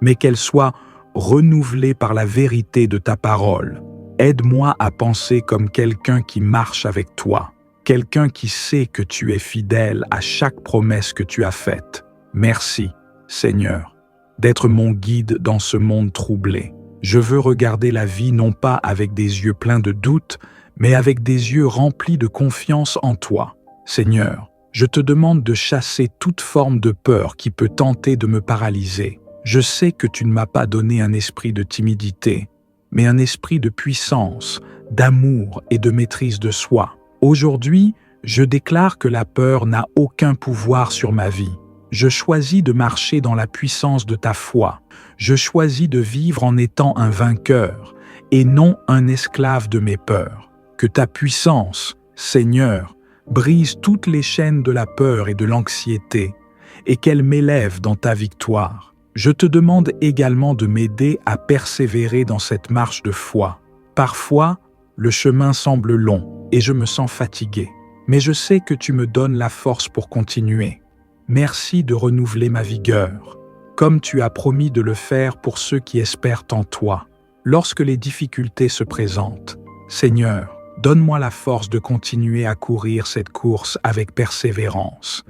mais qu'elles soient renouvelées par la vérité de ta parole. Aide-moi à penser comme quelqu'un qui marche avec toi, quelqu'un qui sait que tu es fidèle à chaque promesse que tu as faite. Merci, Seigneur, d'être mon guide dans ce monde troublé. Je veux regarder la vie non pas avec des yeux pleins de doute, mais avec des yeux remplis de confiance en toi. Seigneur, je te demande de chasser toute forme de peur qui peut tenter de me paralyser. Je sais que tu ne m'as pas donné un esprit de timidité, mais un esprit de puissance, d'amour et de maîtrise de soi. Aujourd'hui, je déclare que la peur n'a aucun pouvoir sur ma vie. Je choisis de marcher dans la puissance de ta foi. Je choisis de vivre en étant un vainqueur et non un esclave de mes peurs. Que ta puissance, Seigneur, brise toutes les chaînes de la peur et de l'anxiété et qu'elle m'élève dans ta victoire. Je te demande également de m'aider à persévérer dans cette marche de foi. Parfois, le chemin semble long et je me sens fatigué, mais je sais que tu me donnes la force pour continuer. Merci de renouveler ma vigueur, comme tu as promis de le faire pour ceux qui espèrent en toi. Lorsque les difficultés se présentent, Seigneur, donne-moi la force de continuer à courir cette course avec persévérance,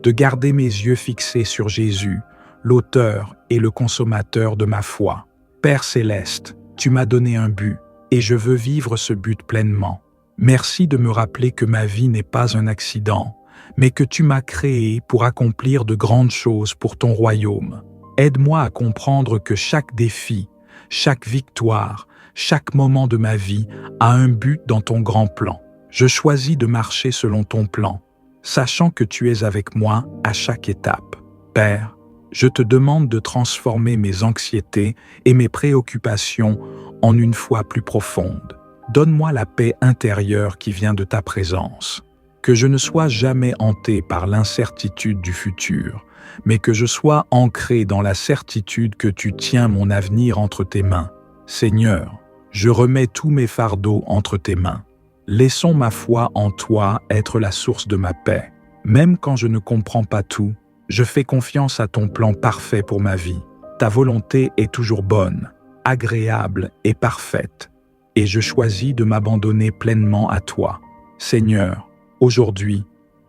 de garder mes yeux fixés sur Jésus, l'auteur et le consommateur de ma foi. Père céleste, tu m'as donné un but, et je veux vivre ce but pleinement. Merci de me rappeler que ma vie n'est pas un accident, mais que tu m'as créé pour accomplir de grandes choses pour ton royaume. Aide-moi à comprendre que chaque défi, chaque victoire, chaque moment de ma vie a un but dans ton grand plan. Je choisis de marcher selon ton plan, sachant que tu es avec moi à chaque étape. Père, je te demande de transformer mes anxiétés et mes préoccupations en une foi plus profonde. Donne-moi la paix intérieure qui vient de ta présence. Que je ne sois jamais hanté par l'incertitude du futur, mais que je sois ancré dans la certitude que tu tiens mon avenir entre tes mains. Seigneur, je remets tous mes fardeaux entre tes mains. Laissons ma foi en toi être la source de ma paix. Même quand je ne comprends pas tout, je fais confiance à ton plan parfait pour ma vie. Ta volonté est toujours bonne, agréable et parfaite, et je choisis de m'abandonner pleinement à toi. Seigneur, aujourd'hui,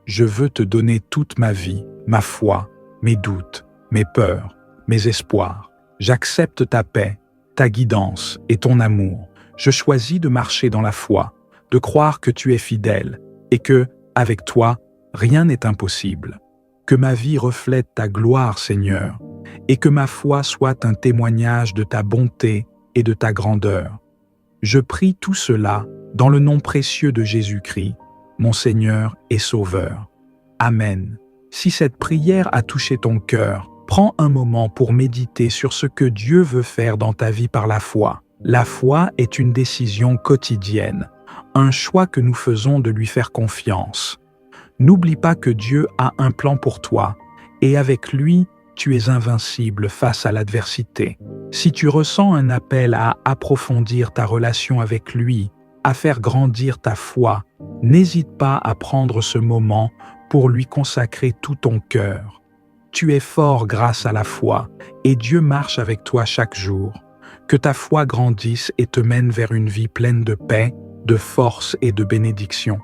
je veux te donner toute ma vie, ma foi, mes doutes, mes peurs, mes espoirs. J'accepte ta paix, ta guidance et ton amour. Je choisis de marcher dans la foi, de croire que tu es fidèle et que, avec toi, rien n'est impossible. Que ma vie reflète ta gloire, Seigneur, et que ma foi soit un témoignage de ta bonté et de ta grandeur. Je prie tout cela dans le nom précieux de Jésus-Christ, mon Seigneur et Sauveur. Amen. Si cette prière a touché ton cœur, prends un moment pour méditer sur ce que Dieu veut faire dans ta vie par la foi. La foi est une décision quotidienne, un choix que nous faisons de lui faire confiance. N'oublie pas que Dieu a un plan pour toi, et avec lui, tu es invincible face à l'adversité. Si tu ressens un appel à approfondir ta relation avec lui, à faire grandir ta foi, n'hésite pas à prendre ce moment pour lui consacrer tout ton cœur. Tu es fort grâce à la foi, et Dieu marche avec toi chaque jour. Que ta foi grandisse et te mène vers une vie pleine de paix, de force et de bénédiction.